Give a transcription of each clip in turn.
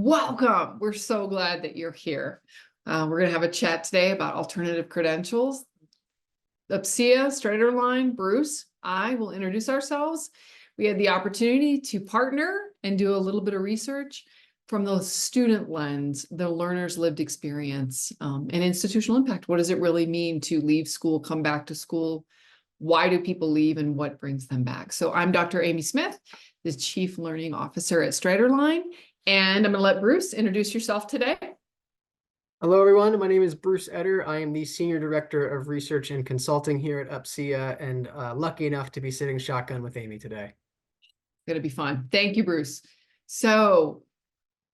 Welcome. We're so glad that you're here. We're going to have a chat today about alternative credentials. UPCEA, StraighterLine, Bruce, I will introduce ourselves. We had the opportunity to partner and do a little bit of research from the student lens, the learner's lived experience, and institutional impact. What does it really mean to leave school, come back to school? Why do people leave and what brings them back? So I'm Dr. Amy Smith, the Chief Learning Officer at StraighterLine, and I'm going to let Bruce introduce yourself today. Hello, everyone. My name is Bruce Etter. I am the Senior Director of Research and Consulting here at UPCEA, and lucky enough to be sitting shotgun with Amy today. It's going to be fun. Thank you, Bruce. So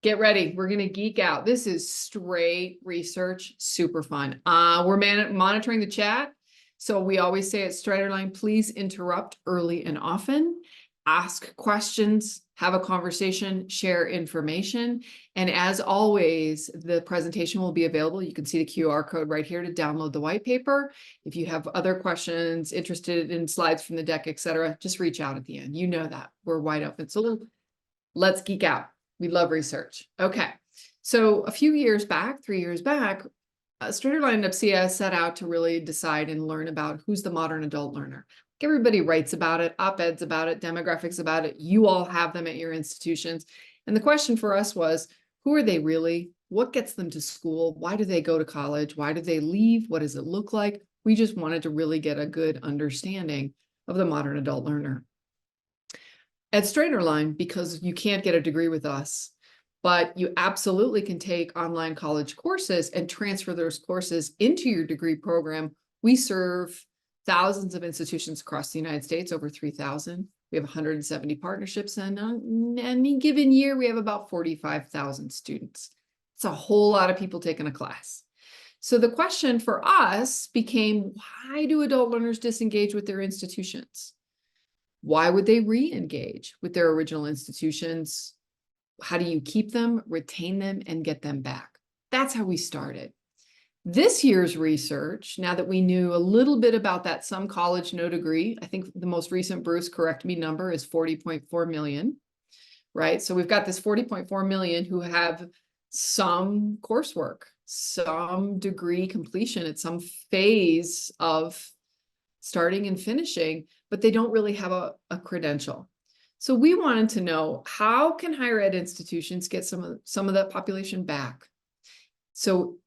get ready. We're going to geek out. This is straight research, super fun. We're monitoring the chat. So we always say at StraighterLine, please interrupt early and often. Ask questions, have a conversation, share information. And as always, the presentation will be available. You can see the QR code right here to download the white paper. If you have other questions, interested in slides from the deck, etc., just reach out at the end. You know that we're wide open. So let's geek out. We love research. Okay. So a few years back, 3 years back, StraighterLine and UPCEA set out to really decide and learn about who's the modern adult learner. Everybody writes about it, op-eds about it, demographics about it. You all have them at your institutions. And the question for us was, who are they really? What gets them to school? Why do they go to college? Why do they leave? What does it look like? We just wanted to really get a good understanding of the modern adult learner. At StraighterLine, because you can't get a degree with us, but you absolutely can take online college courses and transfer those courses into your degree program. We serve thousands of institutions across the United States, over 3,000. We have 170 partnerships, and on any given year, we have about 45,000 students. It's a whole lot of people taking a class. So the question for us became, why do adult learners disengage with their institutions? Why would they re-engage with their original institutions? How do you keep them, retain them, and get them back? That's how we started. This year's research, now that we knew a little bit about that some college, no degree, I think the most recent, Bruce, correct me, number is 40.4 million, right? So we've got this 40.4 million who have some coursework, some degree completion at some phase of starting and finishing, but they don't really have a credential. So we wanted to know, how can higher ed institutions get some of that population back? So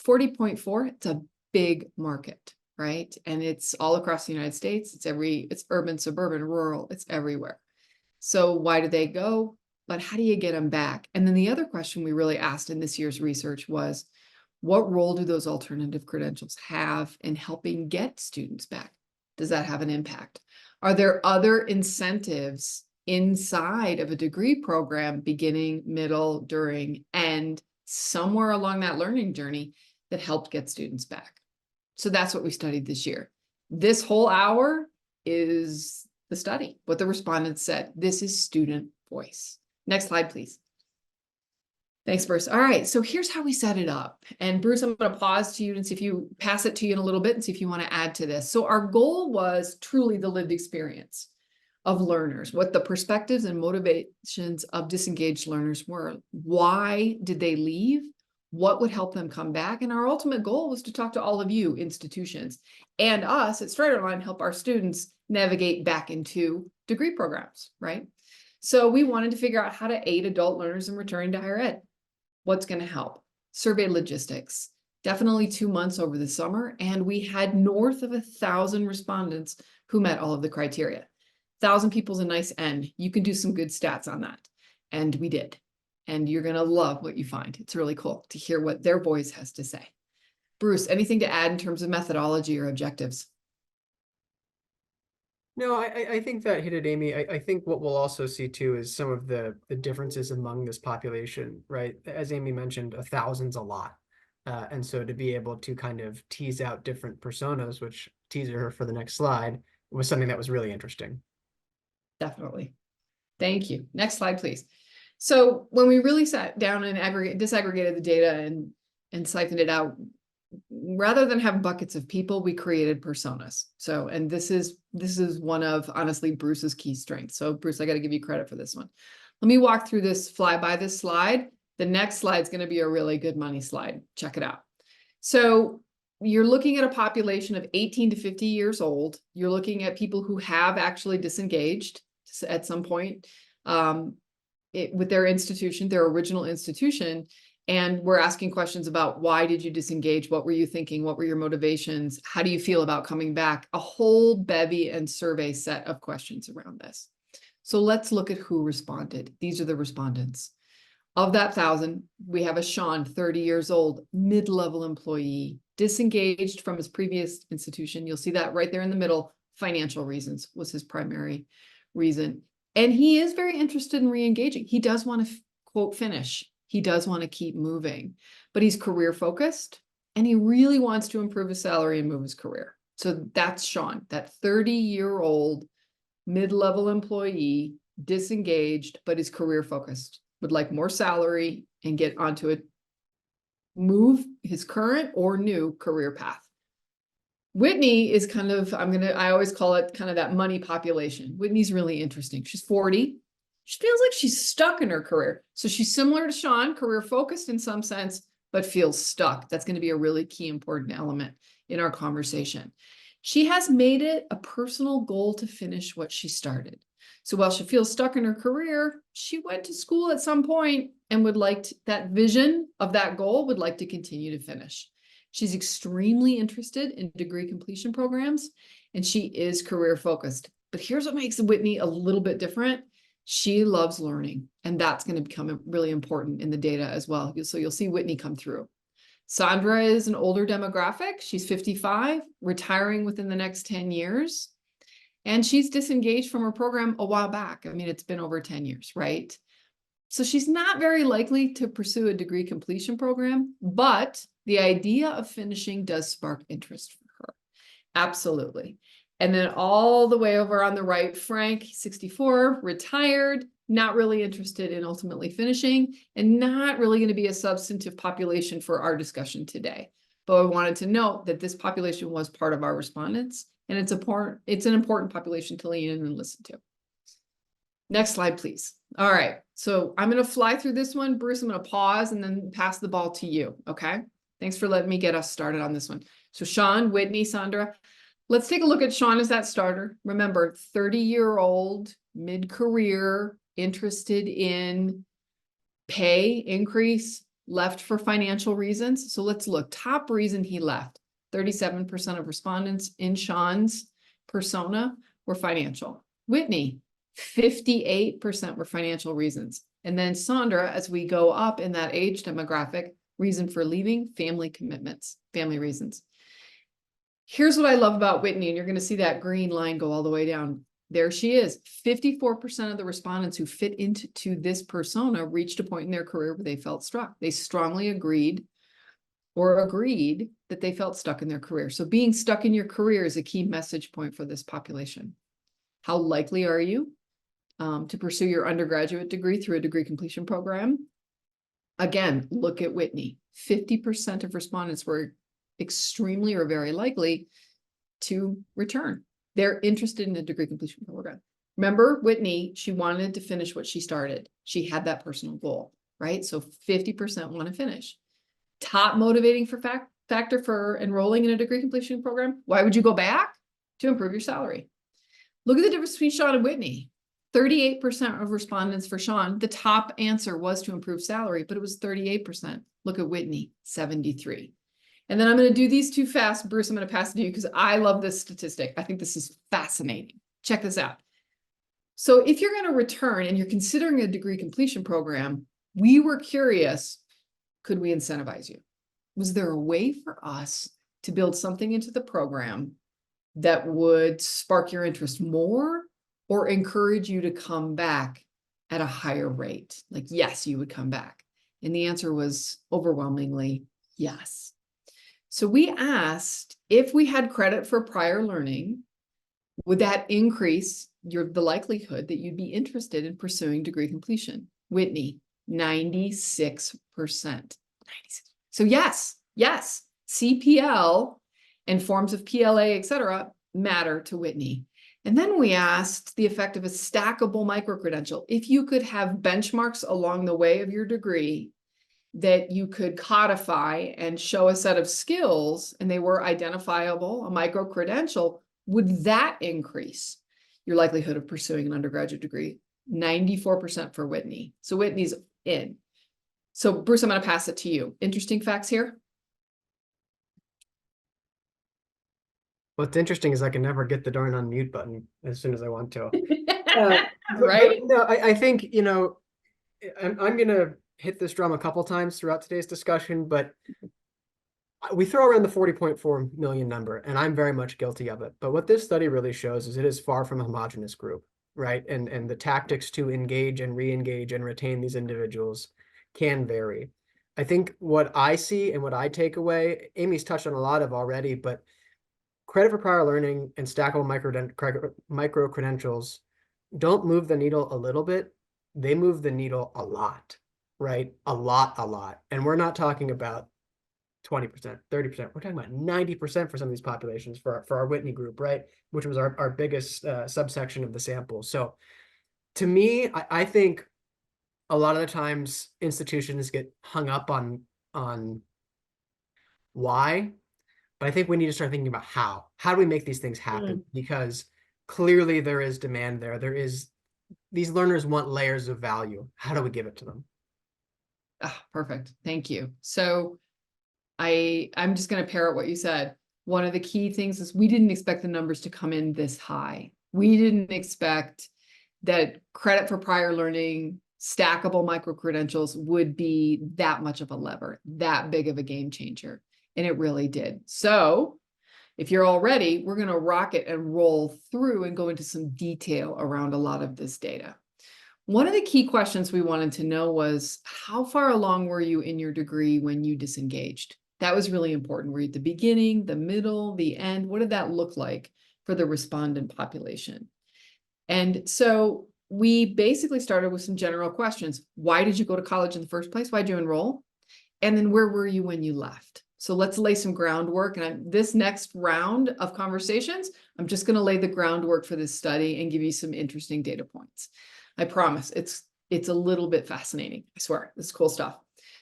40.4, it's a big market, right? And it's all across the United States. It's urban, suburban, rural, it's everywhere. So why do they go? But how do you get them back? And then the other question we really asked in this year's research was, what role do those alternative credentials have in helping get students back? Does that have an impact? Are there other incentives inside of a degree program, beginning, middle, during, and somewhere along that learning journey that helped get students back? So that's what we studied this year. This whole hour is the study, what the respondents said. This is student voice. Next slide, please. Thanks, Bruce. All right, so here's how we set it up. And Bruce, I'm going to pause to you and see if you pass it to you in a little bit and see if you want to add to this. So our goal was truly the lived experience of learners, what the perspectives and motivations of disengaged learners were. Why did they leave? What would help them come back? And our ultimate goal was to talk to all of you institutions and us at StraighterLine, help our students navigate back into degree programs, right? So we wanted to figure out how to aid adult learners in returning to higher ed. What's going to help? Survey logistics, definitely 2 months over the summer. And we had north of 1,000 respondents who met all of the criteria. 1,000 people is a nice end. You can do some good stats on that. And we did. And you're going to love what you find. It's really cool to hear what their voice has to say. Bruce, anything to add in terms of methodology or objectives? No, I think that hit it, Amy. I think what we'll also see too is some of the differences among this population, right? As Amy mentioned, 1,000's a lot. And so to be able to kind of tease out different personas, which teaser for the next slide, was something that was really interesting. Definitely. Thank you. Next slide, please. So when we really sat down and disaggregated the data and siphoned it out, rather than have buckets of people, we created personas. So, and this is one of, honestly, Bruce's key strengths. So Bruce, I got to give you credit for this one. Let me walk through this, fly by this slide. The next slide is going to be a really good money slide. Check it out. So you're looking at a population of 18 to 50 years old. You're looking at people who have actually disengaged at some point with their institution, their original institution. And we're asking questions about why did you disengage? What were you thinking? What were your motivations? How do you feel about coming back? A whole bevy and survey set of questions around this. So let's look at who responded. These are the respondents. Of that 1,000, we have a Sean, 30 years old, mid-level employee, disengaged from his previous institution. You'll see that right there in the middle. Financial reasons was his primary reason. And he is very interested in re-engaging. He does want to, quote, finish. He does want to keep moving, but he's career focused and he really wants to improve his salary and move his career. So that's Sean, that 30-year-old mid-level employee, disengaged, but is career focused, would like more salary and get onto a move his current or new career path. Whitney is kind of, I always call it kind of that money population. Whitney's really interesting. She's 40. She feels like she's stuck in her career. So she's similar to Sean, career focused in some sense, but feels stuck. That's going to be a really key important element in our conversation. She has made it a personal goal to finish what she started. So while she feels stuck in her career, she went to school at some point and would like to, that vision of that goal would like to continue to finish. She's extremely interested in degree completion programs, and she is career focused. But here's what makes Whitney a little bit different. She loves learning, and that's going to become really important in the data as well. So you'll see Whitney come through. Sandra is an older demographic. She's 55, retiring within the next 10 years. And she's disengaged from her program a while back. I mean, it's been over 10 years, right? So she's not very likely to pursue a degree completion program, but the idea of finishing does spark interest for her. Absolutely. And then all the way over on the right, Frank, 64, retired, not really interested in ultimately finishing, and not really going to be a substantive population for our discussion today. But I wanted to note that this population was part of our respondents, and it's an important population to lean in and listen to. Next slide, please. All right, so I'm going to fly through this one. Bruce, I'm going to pause and then pass the ball to you, okay? Thanks for letting me get us started on this one. So Sean, Whitney, Sandra, let's take a look at Sean as that starter. Remember, 30-year-old, mid-career, interested in pay increase, left for financial reasons. So let's look. Top reason he left. 37% of respondents in Sean's persona were financial. Whitney, 58% were financial reasons. And then Sandra, as we go up in that age demographic, reason for leaving, family commitments, family reasons. Here's what I love about Whitney, and you're going to see that green line go all the way down. There she is. 54% of the respondents who fit into this persona reached a point in their career where they felt stuck. They strongly agreed that they felt stuck in their career. So being stuck in your career is a key message point for this population. How likely are you to pursue your undergraduate degree through a degree completion program? Again, look at Whitney. 50% of respondents were extremely or very likely to return. They're interested in a degree completion program. Remember, Whitney, she wanted to finish what she started. She had that personal goal, right? So 50% want to finish. Top motivating factor for enrolling in a degree completion program. Why would you go back? To improve your salary. Look at the difference between Sean and Whitney. 38% of respondents for Sean, the top answer was to improve salary, but it was 38%. Look at Whitney, 73%. And then I'm going to do these too fast. Bruce, I'm going to pass it to you because I love this statistic. I think this is fascinating. Check this out. So if you're going to return and you're considering a degree completion program, we were curious, could we incentivize you? Was there a way for us to build something into the program that would spark your interest more or encourage you to come back at a higher rate? Like, yes, you would come back. And the answer was overwhelmingly yes. So we asked if we had credit for prior learning, would that increase the likelihood that you'd be interested in pursuing degree completion? Whitney, 96%. 96%. So yes, CPL and forms of PLA, et cetera, matter to Whitney. And then we asked the effect of a stackable micro-credential. If you could have benchmarks along the way of your degree that you could codify and show a set of skills, and they were identifiable, a micro-credential, would that increase your likelihood of pursuing an undergraduate degree? 94% for Whitney. So Whitney's in. So Bruce, I'm going to pass it to you. Interesting facts here. What's interesting is I can never get the darn unmute button as soon as I want to. Right? But no, I think, you know, I'm going to hit this drum a couple times throughout today's discussion, but we throw around the 40.4 million number, and I'm very much guilty of it. But what this study really shows is it is far from a homogeneous group, right? And the tactics to engage and re-engage and retain these individuals can vary. I think what I see and what I take away, Amy's touched on a lot of already, but credit for prior learning and stackable micro credentials don't move the needle a little bit. They move the needle a lot, right? A lot. And we're not talking about 20%, 30%. We're talking about 90% for some of these populations for our Whitney group, right? Which was our biggest subsection of the sample. So to me, I think a lot of the times institutions get hung up on why. But I think we need to start thinking about how. How do we make these things happen? Because clearly there is demand there. These learners want layers of value. How do we give it to them? Ah, perfect. Thank you. So I'm just going to parrot what you said. One of the key things is we didn't expect the numbers to come in this high. We didn't expect that credit for prior learning, stackable micro-credentials would be that much of a lever, that big of a game changer. And it really did. So if you're all ready, we're going to rocket and roll through and go into some detail around a lot of this data. One of the key questions we wanted to know was, how far along were you in your degree when you disengaged? That was really important. Were you at the beginning, the middle, the end? What did that look like for the respondent population? And so we basically started with some general questions. Why did you go to college in the first place? Why did you enroll? And then where were you when you left? So let's lay some groundwork. And this next round of conversations, I'm just going to lay the groundwork for this study and give you some interesting data points. I promise it's a little bit fascinating. I swear, this is cool stuff.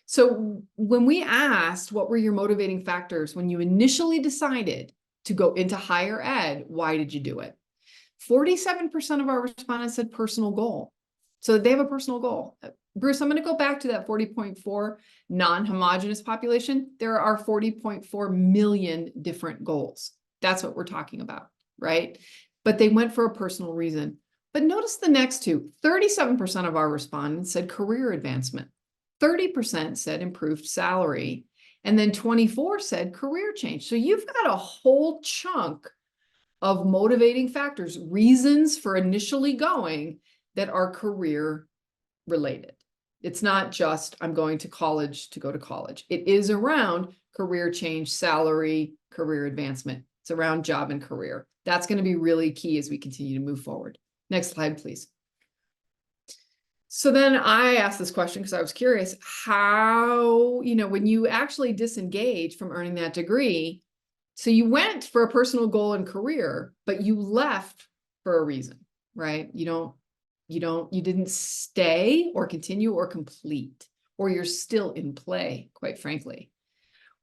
So when we asked what were your motivating factors when you initially decided to go into higher ed, why did you do it? 47% of our respondents said personal goal. So they have a personal goal. Bruce, I'm going to go back to that 40.4 non-homogeneous population. There are 40.4 million different goals. That's what we're talking about, right? But they went for a personal reason. But notice the next two. 37% of our respondents said career advancement. 30% said improved salary. And then 24% said career change. So you've got a whole chunk of motivating factors, reasons for initially going that are career related. It's not just I'm going to college to go to college. It is around career change, salary, career advancement. It's around job and career. That's going to be really key as we continue to move forward. Next slide, please. So then I asked this question because I was curious how, when you actually disengage from earning that degree, so you went for a personal goal and career, but you left for a reason, right? You didn't stay or continue or complete, or you're still in play, quite frankly.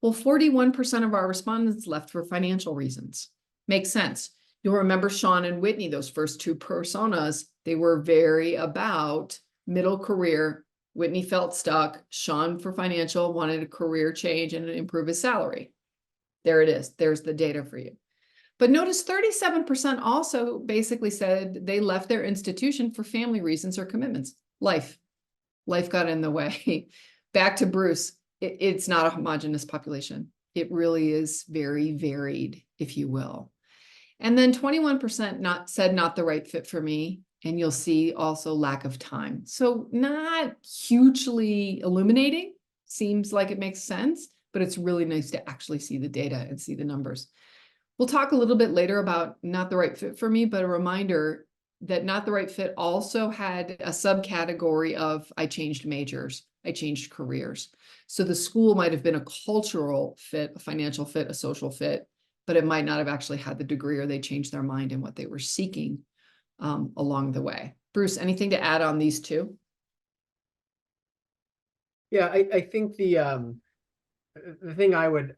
Well, 41% of our respondents left for financial reasons. Makes sense. You'll remember Sean and Whitney, those first two personas, they were very about middle career. Whitney felt stuck. Sean, for financial, wanted a career change and improve his salary. There it is. There's the data for you. But notice 37% also basically said they left their institution for family reasons or commitments. Life got in the way. Back to Bruce, it's not a homogeneous population. It really is very varied, if you will. And then 21% said not the right fit for me. And you'll see also lack of time. So not hugely illuminating. Seems like it makes sense, but it's really nice to actually see the data and see the numbers. We'll talk a little bit later about not the right fit for me, but a reminder that not the right fit also had a subcategory of I changed majors, I changed careers. So the school might have been a cultural fit, a financial fit, a social fit, but it might not have actually had the degree, or they changed their mind in what they were seeking along the way. Bruce, anything to add on these two? Yeah, I think the thing I would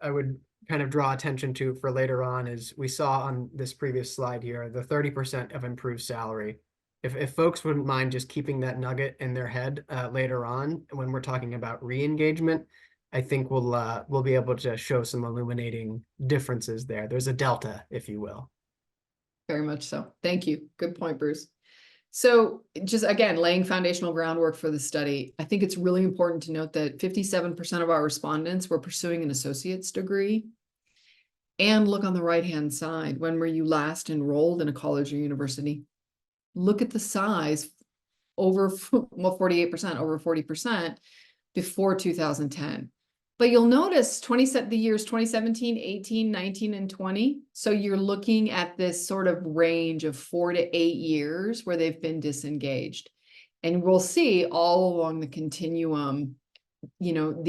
kind of draw attention to for later on is we saw on this previous slide here, the 30% of improved salary. If folks wouldn't mind just keeping that nugget in their head later on when we're talking about re-engagement, I think we'll be able to show some illuminating differences there. There's a delta, if you will. Very much so. Thank you. Good point, Bruce. So just again, laying foundational groundwork for the study, I think it's really important to note that 57% of our respondents were pursuing an associate's degree. And look on the right-hand side, when were you last enrolled in a college or university? Look at the size, over, well, 48%, over 40% before 2010. But you'll notice the years 2017, 18, 19, and 20. So you're looking at this sort of range of 4 to 8 years where they've been disengaged. And we'll see all along the continuum, you know,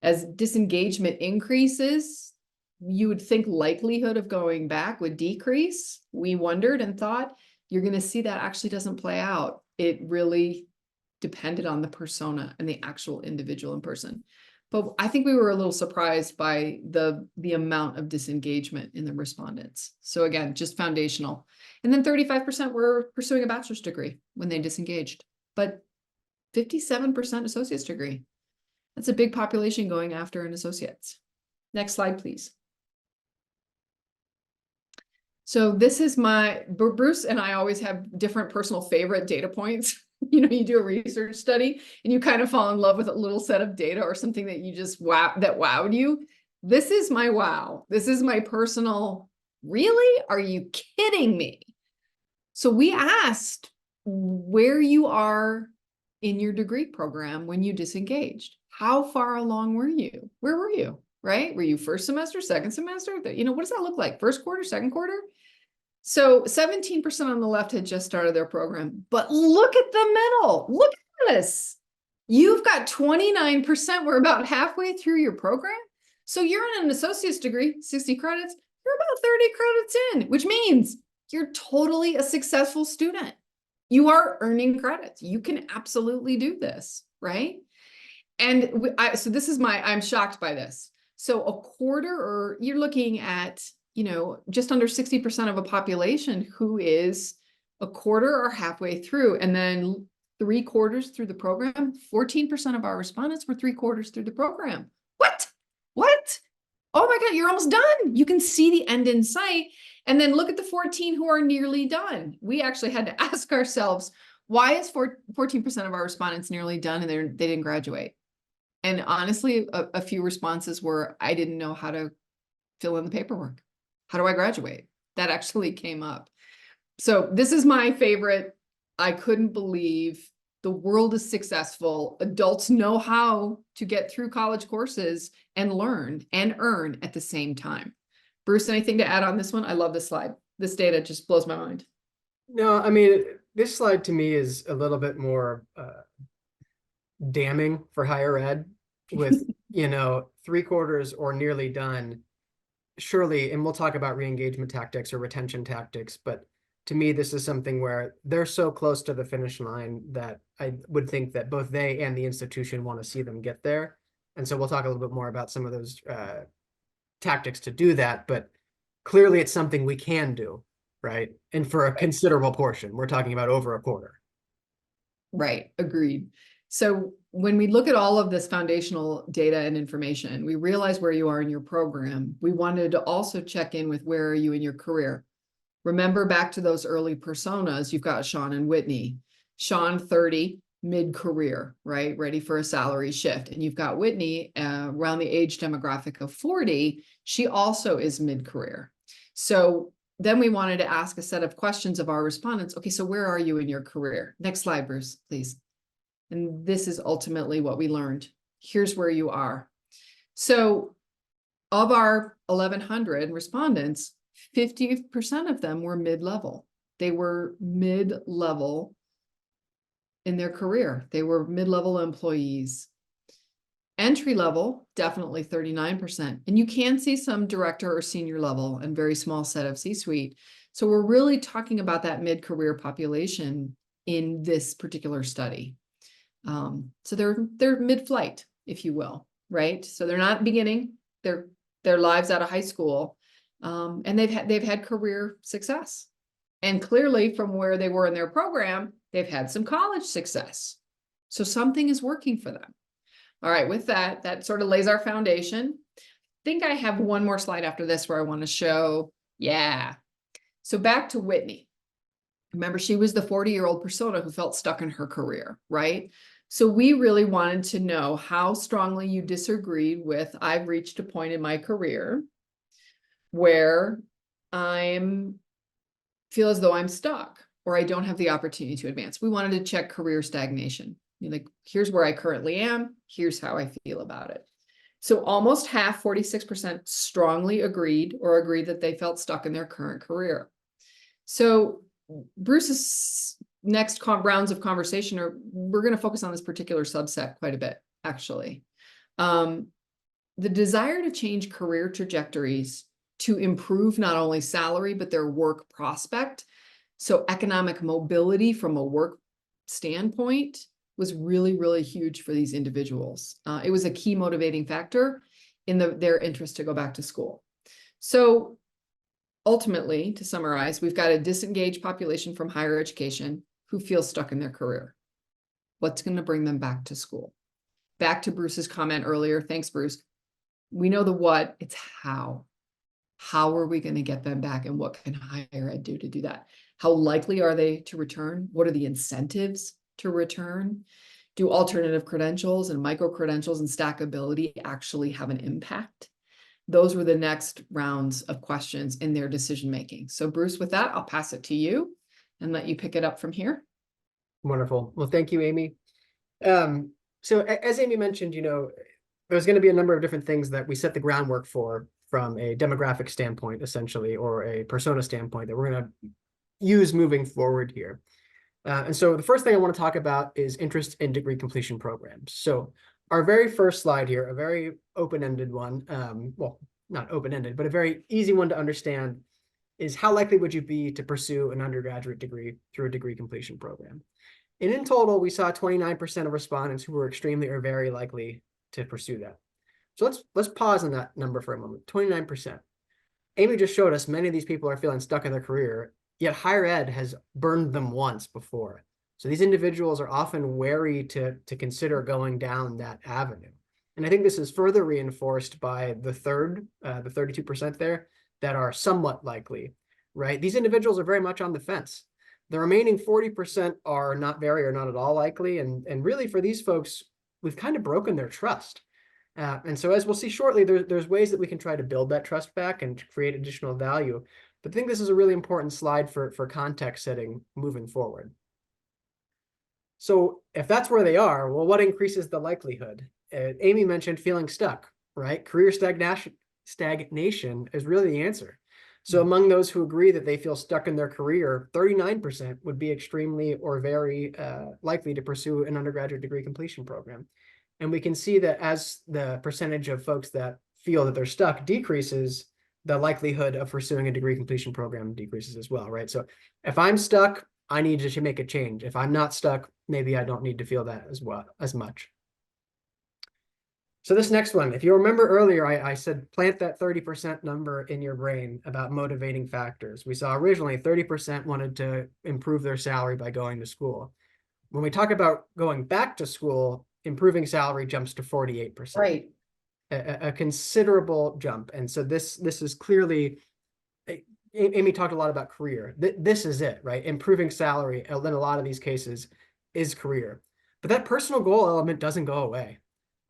as disengagement increases, you would think likelihood of going back would decrease. We wondered and thought you're going to see that actually doesn't play out. It really depended on the persona and the actual individual in person. But I think we were a little surprised by the amount of disengagement in the respondents. So again, just foundational. And then 35% were pursuing a bachelor's degree when they disengaged, but 57% associate's degree. That's a big population going after an associate's. Next slide, please. So this is Bruce and I always have different personal favorite data points. You know, you do a research study and you kind of fall in love with a little set of data or something that you just wowed you. This is my wow. This is my personal, really? Are you kidding me? So we asked where you are in your degree program when you disengaged. How far along were you? Where were you, right? Were you first semester, second semester? You know, what does that look like? First quarter, second quarter? So 17% on the left had just started their program, but look at the middle. Look at this. You've got 29%. We're about halfway through your program. So you're in an associate's degree, 60 credits. You're about 30 credits in, which means you're totally a successful student. You are earning credits. You can absolutely do this, right? And so this is I'm shocked by this. So a quarter, or you're looking at, you know, just under 60% of a population who is a quarter or halfway through, and then 3/4 through the program. 14% of our respondents were 3/4 through the program. What? Oh my God, you're almost done. You can see the end in sight. And then look at the 14 who are nearly done. We actually had to ask ourselves, why is 14% of our respondents nearly done and they didn't graduate? And honestly, a few responses were, I didn't know how to fill in the paperwork. How do I graduate? That actually came up. So this is my favorite. I couldn't believe the world is successful. Adults know how to get through college courses and learn and earn at the same time. Bruce, anything to add on this one? I love this slide. This data just blows my mind. No, I mean, this slide to me is a little bit more damning for higher ed with, you know, 3/4 or nearly done. Surely, and we'll talk about re-engagement tactics or retention tactics, but to me, this is something where they're so close to the finish line that I would think that both they and the institution want to see them get there. And so we'll talk a little bit more about some of those tactics to do that, but clearly it's something we can do, right? And for a considerable portion, we're talking about over a quarter. Right, agreed. So when we look at all of this foundational data and information, we realize where you are in your program. We wanted to also check in with where are you in your career. Remember back to those early personas, you've got Sean and Whitney. Sean, 30, mid-career, right? Ready for a salary shift. And you've got Whitney around the age demographic of 40. She also is mid-career. So then we wanted to ask a set of questions of our respondents. Okay, so where are you in your career? Next slide, Bruce, please. And this is ultimately what we learned. Here's where you are. So of our 1,100 respondents, 50% of them were mid-level. They were mid-level in their career. They were mid-level employees. Entry level, definitely 39%. And you can see some director or senior level and very small set of C-suite. So we're really talking about that mid-career population in this particular study. So they're mid-flight, if you will, right? So they're not beginning their lives out of high school, and they've had career success. And clearly, from where they were in their program, they've had some college success. So something is working for them. All right, with that, that sort of lays our foundation. I think I have one more slide after this where I want to show, yeah. So back to Whitney. Remember, she was the 40-year-old persona who felt stuck in her career, right? So we really wanted to know how strongly you disagreed with, I've reached a point in my career where I feel as though I'm stuck or I don't have the opportunity to advance. We wanted to check career stagnation. Like, here's where I currently am. Here's how I feel about it. So almost half, 46%, strongly agreed that they felt stuck in their current career. So Bruce's next rounds of conversation we're going to focus on this particular subset quite a bit, actually. The desire to change career trajectories to improve not only salary, but their work prospect. So economic mobility from a work standpoint was really, really huge for these individuals. It was a key motivating factor in their interest to go back to school. So ultimately, to summarize, we've got a disengaged population from higher education who feel stuck in their career. What's going to bring them back to school? Back to Bruce's comment earlier. Thanks, Bruce. We know the what, it's how. How are we going to get them back, and what can higher ed do to do that? How likely are they to return? What are the incentives to return? Do alternative credentials and micro credentials and stackability actually have an impact? Those were the next rounds of questions in their decision making. So Bruce, with that, I'll pass it to you and let you pick it up from here. Wonderful. Well, thank you, Amy. So as Amy mentioned, there's going to be a number of different things that we set the groundwork for from a demographic standpoint, essentially, or a persona standpoint that we're going to use moving forward here. And so the first thing I want to talk about is interest in degree completion programs. So our very first slide here, a very open-ended one, well, not open-ended, but a very easy one to understand, is how likely would you be to pursue an undergraduate degree through a degree completion program? And in total, we saw 29% of respondents who were extremely or very likely to pursue that. So let's pause on that number for a moment, 29%. Amy just showed us many of these people are feeling stuck in their career, yet higher ed has burned them once before. So these individuals are often wary to consider going down that avenue. And I think this is further reinforced by the 32% there, that are somewhat likely, right? These individuals are very much on the fence. The remaining 40% are not very or not at all likely. And really for these folks, we've kind of broken their trust. And so as we'll see shortly, there's ways that we can try to build that trust back and create additional value. But I think this is a really important slide for context setting moving forward. So if that's where they are, well, what increases the likelihood? Amy mentioned feeling stuck, right? Career stagnation is really the answer. So among those who agree that they feel stuck in their career, 39% would be extremely or very likely to pursue an undergraduate degree completion program. And we can see that as the percentage of folks that feel that they're stuck decreases, the likelihood of pursuing a degree completion program decreases as well, right? So if I'm stuck, I need to make a change. If I'm not stuck, maybe I don't need to feel that as much. So this next one, if you remember earlier, I said plant that 30% number in your brain about motivating factors. We saw originally 30% wanted to improve their salary by going to school. When we talk about going back to school, improving salary jumps to 48%. Right. A considerable jump. And so this is clearly, Amy talked a lot about career. This is it, right? Improving salary in a lot of these cases is career. But that personal goal element doesn't go away,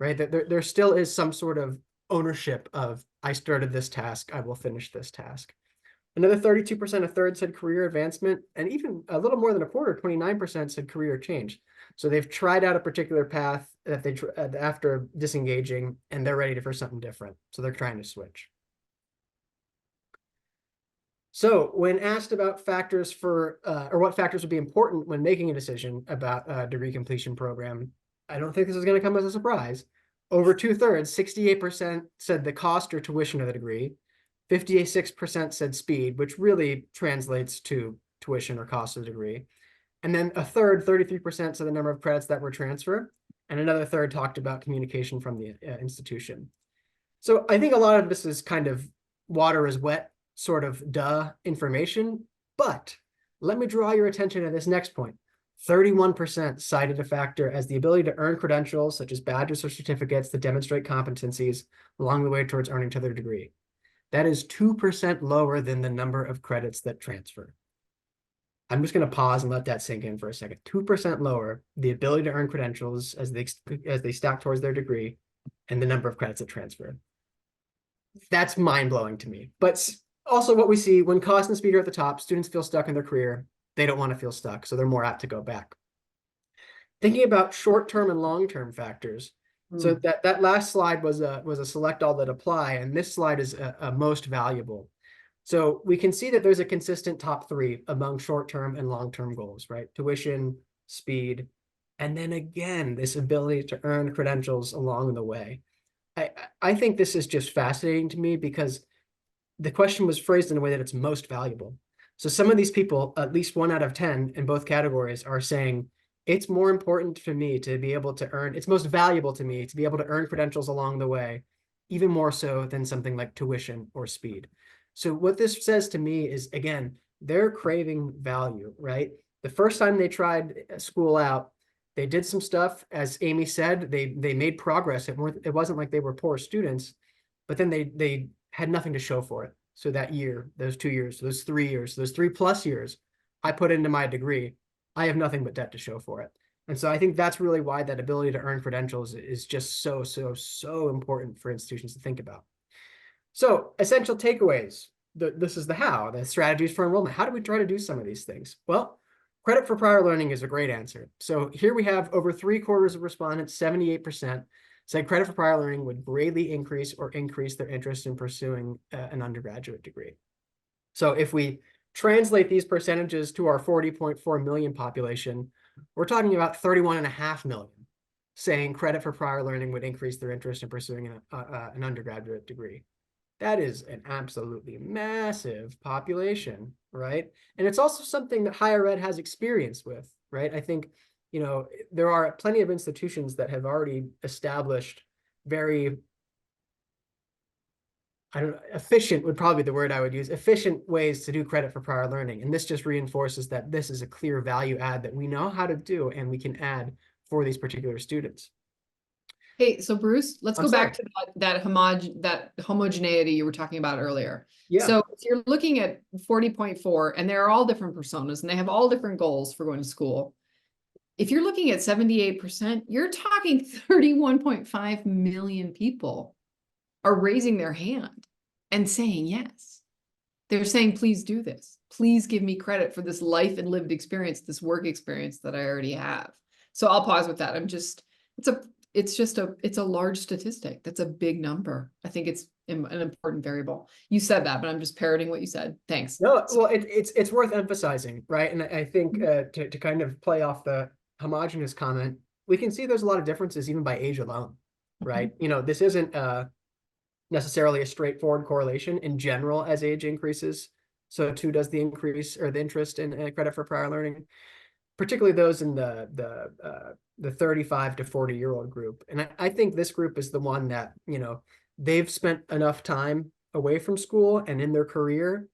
right? There still is some sort of ownership of, I started this task, I will finish this task. Another 32%, a third, said career advancement, and even a little more than a quarter, 29%, said career change. So they've tried out a particular path that they after disengaging, and they're ready for something different. So they're trying to switch. So when asked about factors or what factors would be important when making a decision about a degree completion program, I don't think this is going to come as a surprise. over 2/3, 68% said the cost or tuition of the degree. 56% said speed, which really translates to tuition or cost of the degree. And then a third, 33% said the number of credits that were transferred. And another third talked about communication from the institution. So I think a lot of this is kind of water is wet, sort of duh information. But let me draw your attention to this next point. 31% cited a factor as the ability to earn credentials, such as badges or certificates that demonstrate competencies along the way towards earning to their degree. That is 2% lower than the number of credits that transfer. I'm just going to pause and let that sink in for a second. 2% lower the ability to earn credentials as they stack towards their degree and the number of credits that transfer. That's mind-blowing to me. But also what we see when cost and speed are at the top, students feel stuck in their career. They don't want to feel stuck, so they're more apt to go back. Thinking about short-term and long-term factors. So that last slide was a select all that apply, and this slide is a most valuable. So we can see that there's a consistent top three among short-term and long-term goals, right? Tuition, speed, and then again, this ability to earn credentials along the way. I think this is just fascinating to me because the question was phrased in a way that it's most valuable. So some of these people, at least 1 out of 10 in both categories, are saying, it's more important for me to be able to earn, it's most valuable to me to be able to earn credentials along the way, even more so than something like tuition or speed. So what this says to me is, again, they're craving value, right? The first time they tried school out, they did some stuff, as Amy said, they made progress. It wasn't like they were poor students, but then they had nothing to show for it. So that year, those 2 years, those 3 years, those 3+ years, I put into my degree, I have nothing but debt to show for it. And so I think that's really why that ability to earn credentials is just so important for institutions to think about. So essential takeaways. This is the how, the strategies for enrollment. How do we try to do some of these things? Well, credit for prior learning is a great answer. So here we have over 3/4 of respondents, 78%, said credit for prior learning would greatly increase or increase their interest in pursuing an undergraduate degree. So if we translate these percentages to our 40.4 million population, we're talking about 31.5 million saying credit for prior learning would increase their interest in pursuing an undergraduate degree. That is an absolutely massive population, right? And it's also something that higher ed has experience with, right? I think, there are plenty of institutions that have already established very, efficient would probably be the word I would use, efficient ways to do credit for prior learning. And this just reinforces that this is a clear value add that we know how to do and we can add for these particular students. Hey, so Bruce, let's I'm go back sorry. to that homogeneity you were talking about earlier. Yeah. So if you're looking at 40.4, and they're all different personas, and they have all different goals for going to school. If you're looking at 78%, you're talking 31.5 million people are raising their hand and saying yes. They're saying, please do this. Please give me credit for this life and lived experience, this work experience that I already have. So I'll pause with that. It's a large statistic. That's a big number. I think it's an important variable. You said that, but I'm just parroting what you said. Thanks. No, well, it's worth emphasizing, right? And I think to kind of play off the homogenous comment, we can see there's a lot of differences even by age alone, right? This isn't necessarily a straightforward correlation in general as age increases. So too does the increase or the interest in credit for prior learning, particularly those in the 35 to 40-year-old group. And I think this group is the one that, they've spent enough time away from school and in their career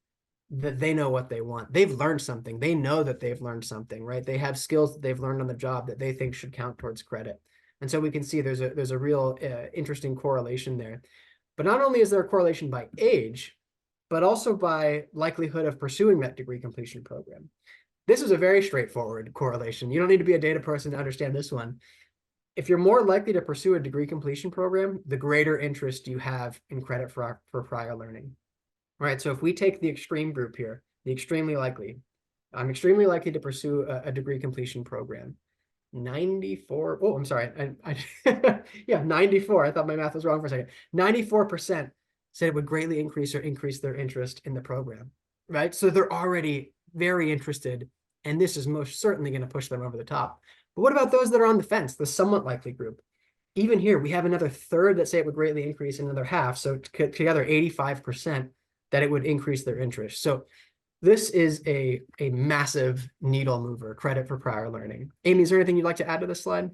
that they know what they want. They've learned something. They know that they've learned something, right? They have skills that they've learned on the job that they think should count towards credit. And so we can see there's a real interesting correlation there. But not only is there a correlation by age, but also by likelihood of pursuing that degree completion program. This is a very straightforward correlation. You don't need to be a data person to understand this one. If you're more likely to pursue a degree completion program, the greater interest you have in credit for prior learning. Right, so if we take the extreme group here, the extremely likely, I'm extremely likely to pursue a degree completion program. 94, oh, I'm sorry, yeah, 94, I thought my math was wrong for a second. 94% said it would greatly increase their interest in the program, right? So they're already very interested, and this is most certainly going to push them over the top. But what about those that are on the fence, the somewhat likely group? even here, we have another third that say it would greatly increase, another half. So together 85% that it would increase their interest. So this is a massive needle mover, credit for prior learning. Amy, is there anything you'd like to add to this slide?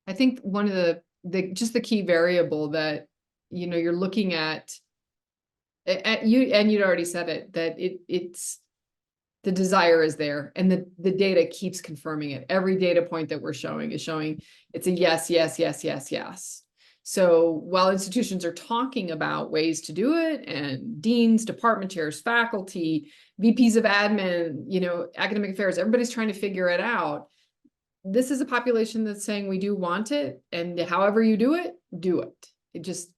I think one of just the key variable that, you're looking at you, and you'd already said it, that it's the desire is there, and the data keeps confirming it. Every data point that we're showing is showing it's a yes, yes, yes, yes, yes. So while institutions are talking about ways to do it, and deans, department chairs, faculty, VPs of admin, academic affairs, everybody's trying to figure it out. This is a population that's saying we do want it, and however you do it, do it. It just,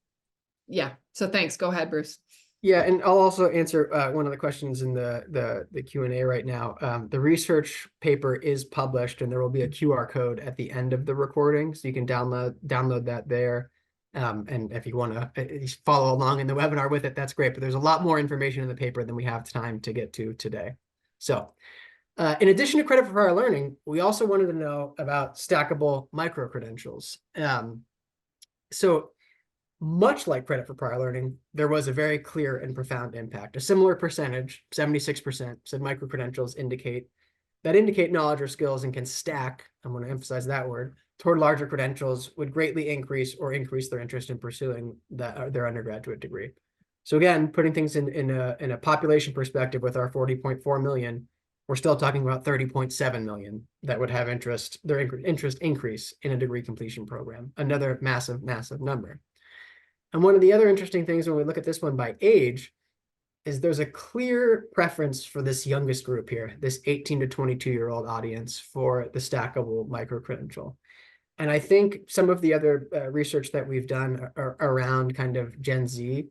yeah. So thanks. Go ahead, Bruce. Yeah, and I'll also answer one of the questions in the Q&A right now. The research paper is published, and there will be a QR code at the end of the recording, so you can download that there. And if you want to follow along in the webinar with it, that's great. But there's a lot more information in the paper than we have time to get to today. So in addition to credit for prior learning, we also wanted to know about stackable micro-credentials. So much like credit for prior learning, there was a very clear and profound impact. A similar percentage, 76%, said micro-credentials indicate knowledge or skills and can stack, I'm going to emphasize that word, toward larger credentials would greatly increase their interest in pursuing their undergraduate degree. So again, putting things in a population perspective with our 40.4 million, we're still talking about 30.7 million that would have their interest increase in a degree completion program. Another massive, massive number. And one of the other interesting things when we look at this one by age is there's a clear preference for this youngest group here, this 18 to 22-year-old audience for the stackable micro-credential. And I think some of the other research that we've done around kind of Gen Z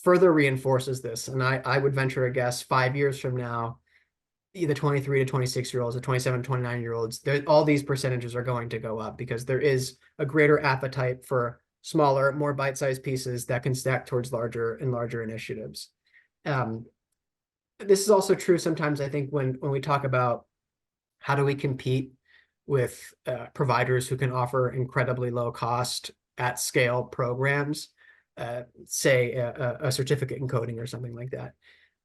further reinforces this. And I would venture a guess 5 years from now, the 23 to 26-year-olds, the 27 to 29-year-olds, all these percentages are going to go up because there is a greater appetite for smaller, more bite-sized pieces that can stack towards larger and larger initiatives. This is also true sometimes, I think, when we talk about how do we compete with providers who can offer incredibly low cost at scale programs, say a certificate in coding or something like that.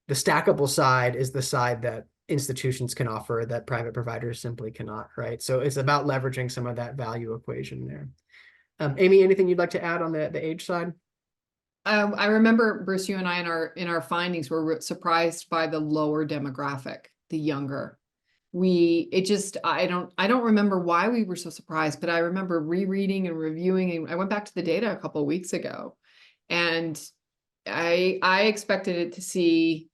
The stackable side is the side that institutions can offer that private providers simply cannot, right? So it's about leveraging some of that value equation there. Amy, anything you'd like to add on the age side? I remember, Bruce, you and I in our findings were surprised by the lower demographic, the younger. I don't remember why we were so surprised, but I remember rereading and reviewing, and I went back to the data a couple of weeks ago, and I expected it to see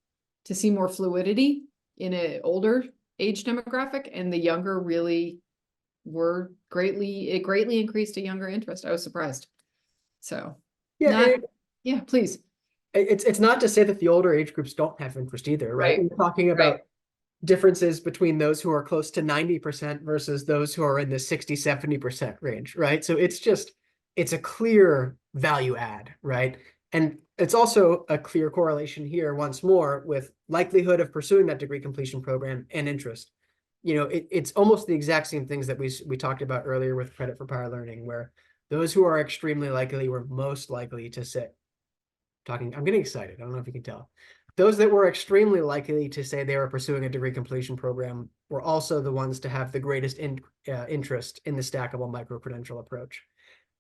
more fluidity in an older age demographic, and the younger really were it greatly increased a younger interest. I was surprised. So yeah, please. It's not to say that the older age groups don't have interest either, right? We're talking about differences between those who are close to 90% versus those who are in the 60-70% range, right? So it's a clear value add, right? And it's also a clear correlation here once more with likelihood of pursuing that degree completion program and interest. It's almost the exact same things that we talked about earlier with credit for prior learning, where those who are extremely likely were most likely to sit. I'm getting excited. I don't know if you can tell. Those that were extremely likely to say they were pursuing a degree completion program were also the ones to have the greatest interest in the stackable micro-credential approach.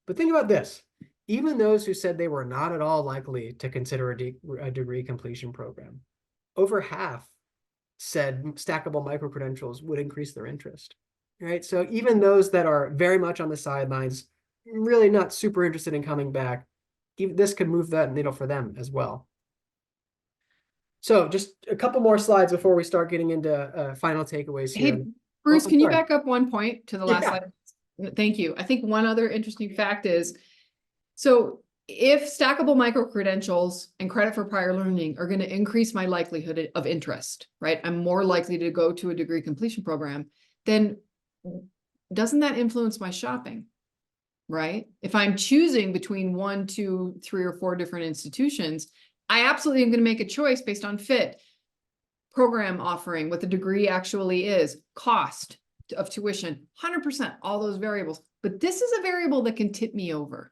But think about this. Even those who said they were not at all likely to consider a degree completion program, over half said stackable micro-credentials would increase their interest, right? So even those that are very much on the sidelines, really not super interested in coming back, this could move that needle for them as well. So just a couple more slides before we start getting into final takeaways here. Hey, Bruce, can you back up one point to the last slide? Thank you. I think one other interesting fact is, so if stackable micro-credentials and credit for prior learning are going to increase my likelihood of interest, right? I'm more likely to go to a degree completion program, then doesn't that influence my shopping? Right? If I'm choosing between 1, 2, 3, or 4 different institutions, I absolutely am going to make a choice based on fit, program offering, what the degree actually is, cost. of tuition, 100%, all those variables. But this is a variable that can tip me over.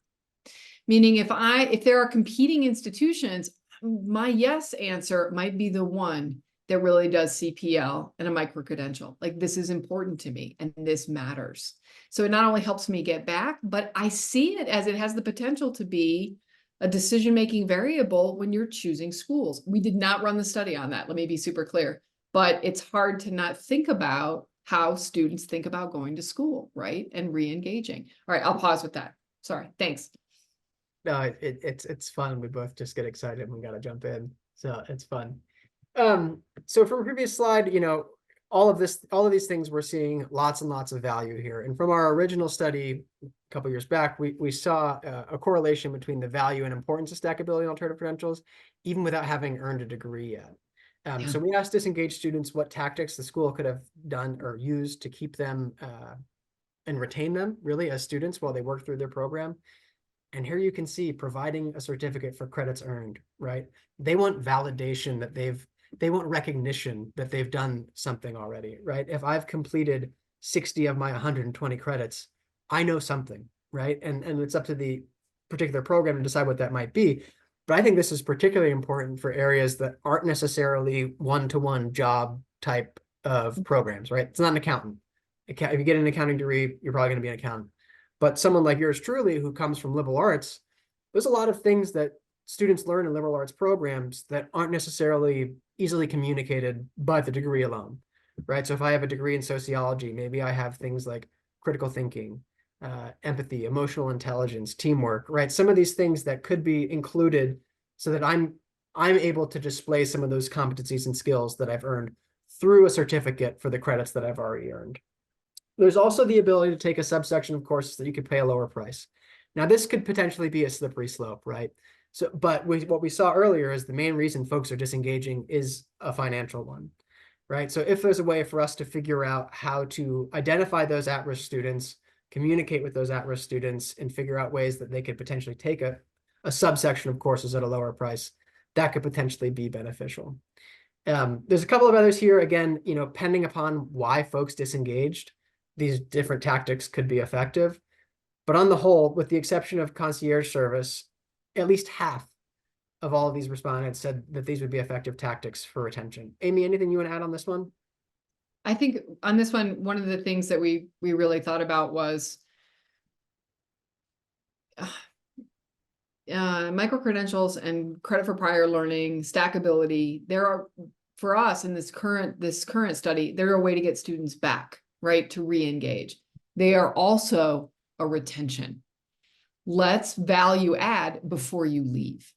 Meaning if there are competing institutions, my yes answer might be the one that really does CPL and a micro-credential. Like, this is important to me and this matters. So it not only helps me get back, but I see it as it has the potential to be a decision-making variable when you're choosing schools. We did not run the study on that. Let me be super clear. But it's hard to not think about how students think about going to school, right? And re-engaging. All right, I'll pause with that. Sorry, thanks. No, it's fun. We both just get excited and we got to jump in. So it's fun. So from a previous slide, all of these things, we're seeing lots and lots of value here. And from our original study a couple years back, we saw a correlation between the value and importance of stackability and alternative credentials, even without having earned a degree yet. So we asked disengaged students what tactics the school could have done or used to keep them and retain them really as students while they work through their program. And here you can see providing a certificate for credits earned, right? They want validation that they want recognition that they've done something already, right? If I've completed 60 of my 120 credits, I know something, right? And it's up to the particular program to decide what that might be. But I think this is particularly important for areas that aren't necessarily one-to-one job type of programs, right? It's not an accountant. If you get an accounting degree, you're probably going to be an accountant. But someone like yours truly, who comes from liberal arts, there's a lot of things that students learn in liberal arts programs that aren't necessarily easily communicated by the degree alone, right? So if I have a degree in sociology, maybe I have things like critical thinking, empathy, emotional intelligence, teamwork, right? Some of these things that could be included so that I'm able to display some of those competencies and skills that I've earned through a certificate for the credits that I've already earned. There's also the ability to take a subsection of courses that you could pay a lower price. Now, this could potentially be a slippery slope, right? So, but what we saw earlier is the main reason folks are disengaging is a financial one, right? So if there's a way for us to figure out how to identify those at-risk students, communicate with those at-risk students, and figure out ways that they could potentially take a subsection of courses at a lower price, that could potentially be beneficial. There's a couple of others here, again, pending upon why folks disengaged, these different tactics could be effective. But on the whole, with the exception of concierge service, at least half of all of these respondents said that these would be effective tactics for retention. Amy, anything you want to add on this one? I think on this one of the things that we really thought about was micro-credentials and credit for prior learning, stackability. There are, for us in this current study, they're a way to get students back, right, to re-engage. They are also a retention. Let's value add before you leave.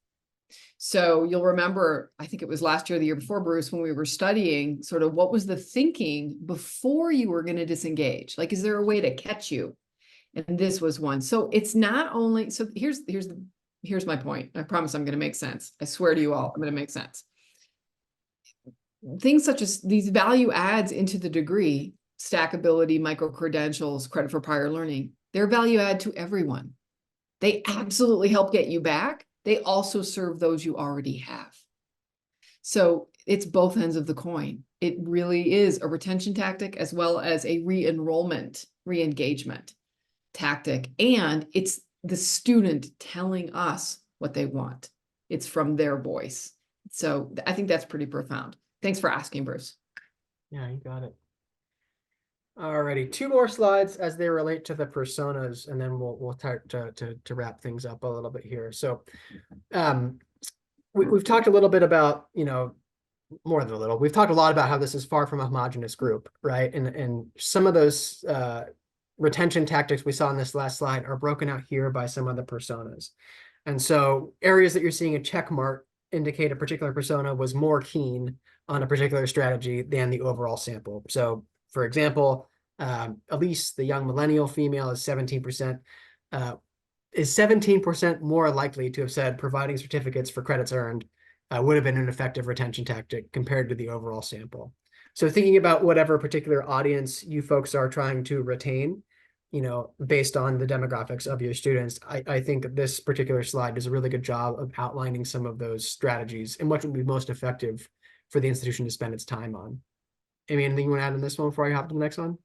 So you'll remember, I think it was last year, the year before, Bruce, when we were studying sort of what was the thinking before you were going to disengage? Like, is there a way to catch you? And this was one. So it's not only, so here's my point. I promise I'm going to make sense. I swear to you all, I'm going to make sense. Things such as these value adds into the degree, stackability, micro-credentials, credit for prior learning, they're value add to everyone. They absolutely help get you back. They also serve those you already have. So it's both ends of the coin. It really is a retention tactic as well as a re-enrollment, re-engagement tactic. And it's the student telling us what they want. It's from their voice. So I think that's pretty profound. Thanks for asking, Bruce. Yeah, you got it. Alrighty, 2 more slides as they relate to the personas, and then we'll start to wrap things up a little bit here. So we've talked a little bit about, more than a little, we've talked a lot about how this is far from a homogeneous group, right? And some of those retention tactics we saw in this last slide are broken out here by some of the personas. And so areas that you're seeing a check mark indicate a particular persona was more keen on a particular strategy than the overall sample. So for example, Elise, the young millennial female, is 17%, is 17% more likely to have said providing certificates for credits earned would have been an effective retention tactic compared to the overall sample. So thinking about whatever particular audience you folks are trying to retain, based on the demographics of your students, I think that this particular slide does a really good job of outlining some of those strategies and what would be most effective for the institution to spend its time on. Amy, anything you want to add on this one before I hop to the next one?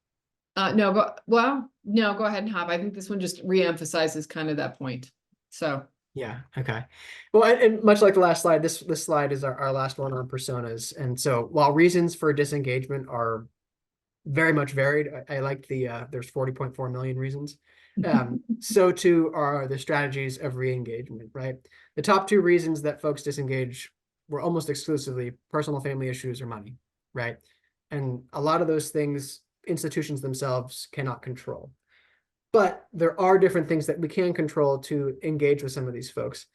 No, go ahead and hop. I think this one just reemphasizes kind of that point. So, Yeah. Okay. Well, and much like the last slide, this slide is our last one on personas. And so while reasons for disengagement are very much varied, I like the there's 40.4 million reasons. So too are the strategies of re-engagement, right? The top two reasons that folks disengage were almost exclusively personal family issues or money, right? And a lot of those things institutions themselves cannot control. But there are different things that we can control to engage with some of these folks.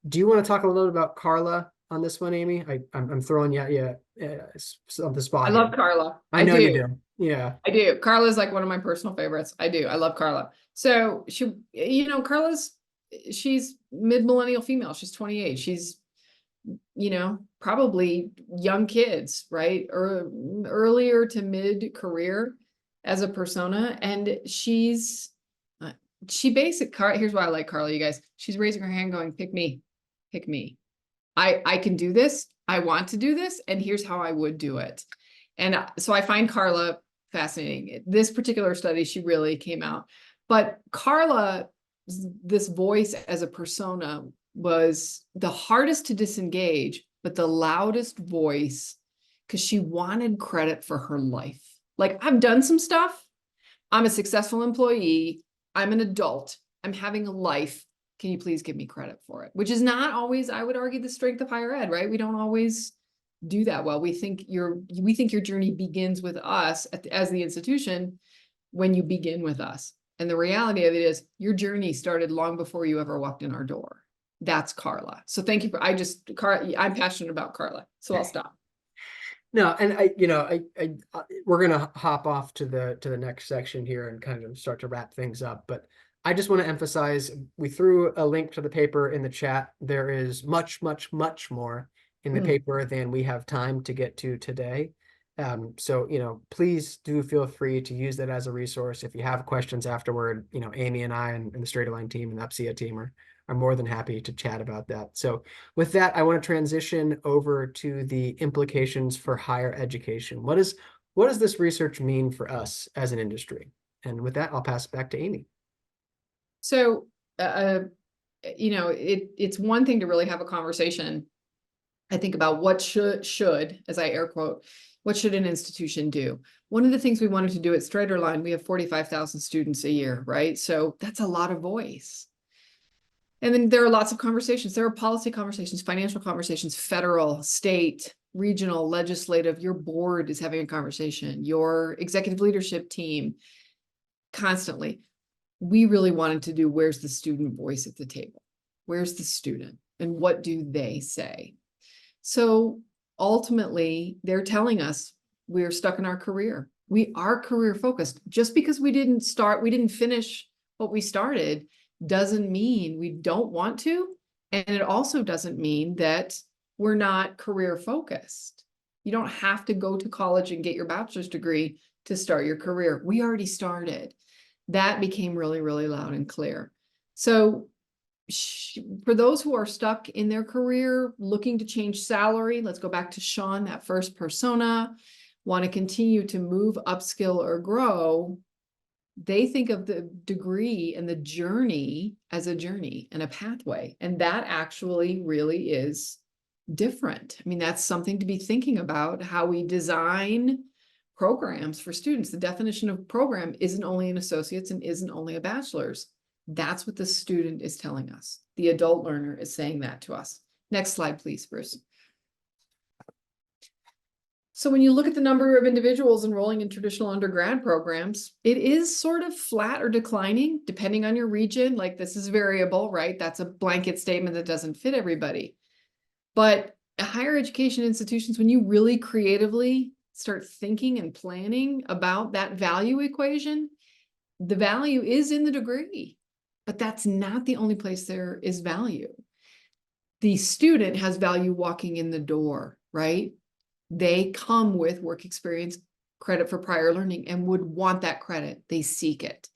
Do you want to talk a little bit about Carla on this one, Amy? I'm throwing you on the spot I here. love Carla. I I know you do. do. Yeah. I do. Carla's like one of my personal favorites. I do. I love Carla. So she's mid-millennial female. She's 28. She's, probably young kids, right? Or earlier to mid-career as a persona. And she here's why I like Carla, you guys. She's raising her hand going, pick me, pick me. I can do this. I want to do this. And here's how I would do it. And so I find Carla fascinating. This particular study, she really came out. But Carla, this voice as a persona was the hardest to disengage, but the loudest voice because she wanted credit for her life. Like, I've done some stuff. I'm a successful employee. I'm an adult. I'm having a life. Can you please give me credit for it? Which is not always, I would argue, the strength of higher ed, right? We don't always do that well. We think your journey begins with us as the institution when you begin with us. And the reality of it is your journey started long before you ever walked in our door. That's Carla. So thank you I'm passionate about Carla, so I'll stop. No, and we're gonna hop off to the next section here and kind of start to wrap things up. But I just want to emphasize, we threw a link to the paper in the chat. There is much, much, much more in the paper than we have time to get to today. So, please do feel free to use that as a resource. If you have questions afterward, Amy and I and the StraighterLine team and the UPCEA team are more than happy to chat about that. So with that, I want to transition over to the implications for higher education. What does this research mean for us as an industry? And with that, I'll pass it back to Amy. So, it's one thing to really have a conversation, I think, about what should, as I air quote, what should an institution do? One of the things we wanted to do at StraighterLine, we have 45,000 students a year, right? So that's a lot of voice. And then there are lots of conversations. There are policy conversations, financial conversations, federal, state, regional, legislative. Your board is having a conversation, your executive leadership team, constantly. We really wanted to do, where's the student voice at the table? Where's the student? And what do they say? So ultimately, they're telling us we're stuck in our career. We are career focused. Just because we didn't finish what we started doesn't mean we don't want to. And it also doesn't mean that we're not career focused. You don't have to go to college and get your bachelor's degree to start your career. We already started. That became really, really loud and clear. So for those who are stuck in their career, looking to change salary, let's go back to Sean, that first persona, want to continue to move, upskill, or grow, they think of the degree and the journey as a journey and a pathway. And that actually really is different. I mean, that's something to be thinking about, how we design programs for students. The definition of program isn't only an associate's and isn't only a bachelor's. That's what the student is telling us. The adult learner is saying that to us. Next slide, please, Bruce. So when you look at the number of individuals enrolling in traditional undergrad programs, it is sort of flat or declining, depending on your region. Like, this is variable, right? That's a blanket statement that doesn't fit everybody. But higher education institutions, when you really creatively start thinking and planning about that value equation, the value is in the degree, but that's not the only place there is value. The student has value walking in the door, right? They come with work experience, credit for prior learning, and would want that credit. They seek it.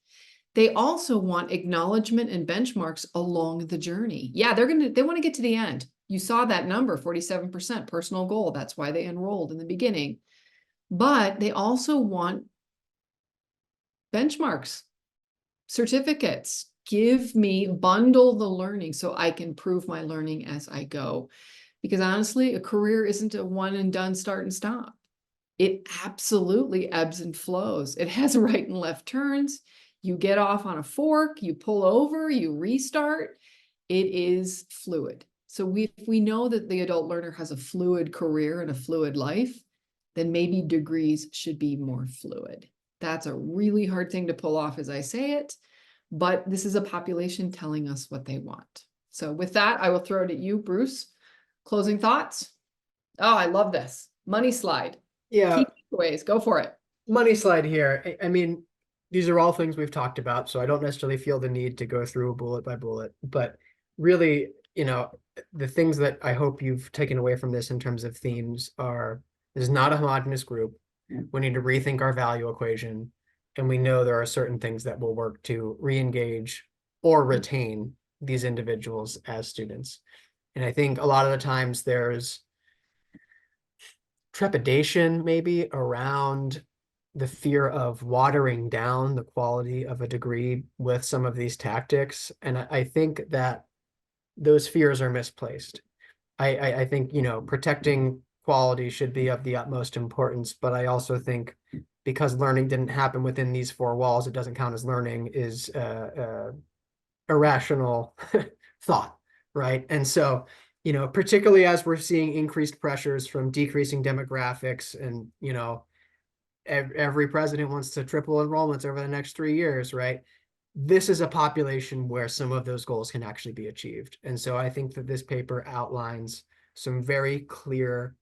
They also want acknowledgement and benchmarks along the journey. Yeah, they want to get to the end. You saw that number, 47% personal goal. That's why they enrolled in the beginning. But they also want benchmarks, certificates, bundle the learning so I can prove my learning as I go. Because honestly, a career isn't a one and done, start and stop. It absolutely ebbs and flows. It has right and left turns. You get off on a fork, you pull over, you restart. It is fluid. So if we know that the adult learner has a fluid career and a fluid life, then maybe degrees should be more fluid. That's a really hard thing to pull off as I say it, but this is a population telling us what they want. So with that, I will throw it at you, Bruce. Closing thoughts? Oh, I love this. Money slide. Yeah, Key takeaways. Go for it. money slide here. I mean, these are all things we've talked about, so I don't necessarily feel the need to go through bullet by bullet, but really, the things that I hope you've taken away from this in terms of themes are, this is not a homogeneous group. We need to rethink our value equation, and we know there are certain things that will work to re-engage or retain these individuals as students. And I think a lot of the times there's trepidation maybe around the fear of watering down the quality of a degree with some of these tactics. And I think that those fears are misplaced. I think, protecting quality should be of the utmost importance, but I also think because learning didn't happen within these four walls, it doesn't count as learning is irrational thought, right? And so, particularly as we're seeing increased pressures from decreasing demographics and, every president wants to triple enrollments over the next 3 years, right? This is a population where some of those goals can actually be achieved. And so I think that this paper outlines some very clear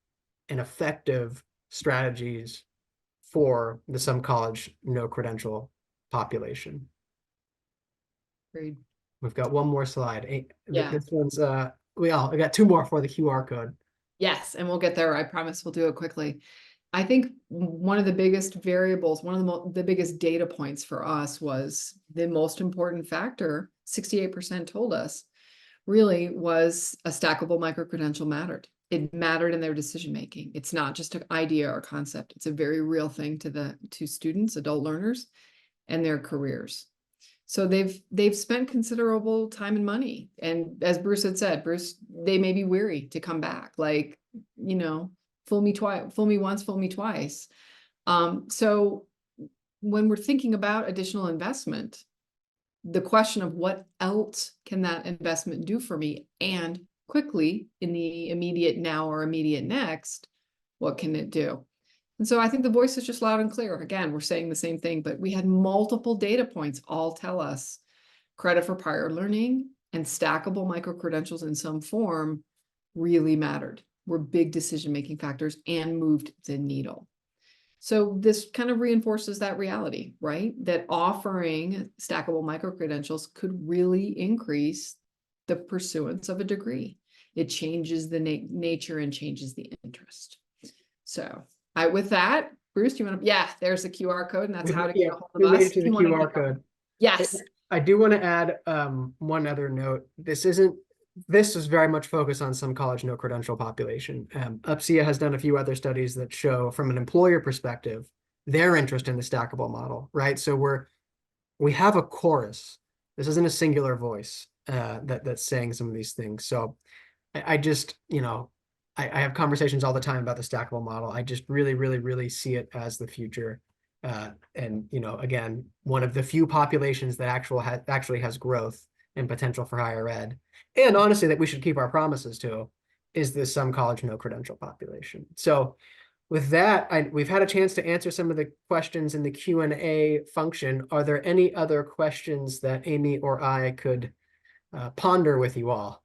and effective strategies for the some college, no credential population. Agreed. We've got one more slide. Yeah. This one's, I got two more for the QR code. Yes, and we'll get there. I promise we'll do it quickly. I think one of the biggest variables, one of the biggest data points for us was the most important factor, 68% told us, really was a stackable micro-credential mattered. It mattered in their decision-making. It's not just an idea or concept. It's a very real thing to students, adult learners, and their careers. So they've spent considerable time and money. And as Bruce had said, they may be weary to come back. Like, fool me once, fool me twice. So when we're thinking about additional investment, the question of what else can that investment do for me, and quickly in the immediate now or immediate next, what can it do? And so I think the voice is just loud and clear. Again, we're saying the same thing, but we had multiple data points all tell us credit for prior learning and stackable micro-credentials in some form really mattered, were big decision-making factors and moved the needle. So this kind of reinforces that reality, right? That offering stackable micro-credentials could really increase the pursuance of a degree. It changes the nature and changes the interest. So with that, Bruce, do you want to, there's the QR code, and that's how to get a hold of us. We made it to the QR code. Yes. I do want to add one other note. This is very much focused on some college no credential population. UPCEA has done a few other studies that show from an employer perspective, their interest in the stackable model, right? So we have a chorus. This isn't a singular voice that's saying some of these things. So I just, I have conversations all the time about the stackable model. I just really, really, really see it as the future. And, again, one of the few populations that actually has growth and potential for higher ed. And honestly, that we should keep our promises to is this some college no credential population. So with that, we've had a chance to answer some of the questions in the Q&A function. Are there any other questions that Amy or I could ponder with you all?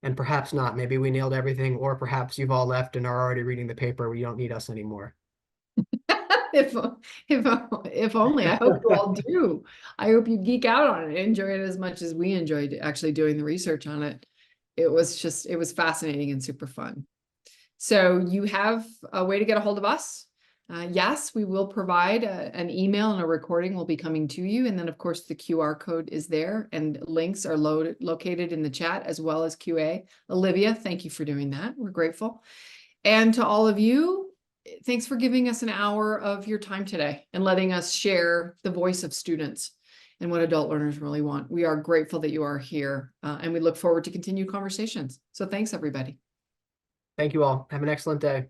And perhaps not. Maybe we nailed everything, or perhaps you've all left and are already reading the paper. You don't need us anymore. If only. I hope you all do. I hope you geek out on it, enjoy it as much as we enjoyed actually doing the research on it. It was fascinating and super fun. So you have a way to get a hold of us. Yes, we will provide an email, and a recording will be coming to you. And then, of course, the QR code is there, and links are located in the chat as well as QA. Olivia, thank you for doing that. We're grateful. And to all of you, thanks for giving us an hour of your time today and letting us share the voice of students and what adult learners really want. We are grateful that you are here, and we look forward to continued conversations. So thanks, everybody. Thank you all. Have an excellent day.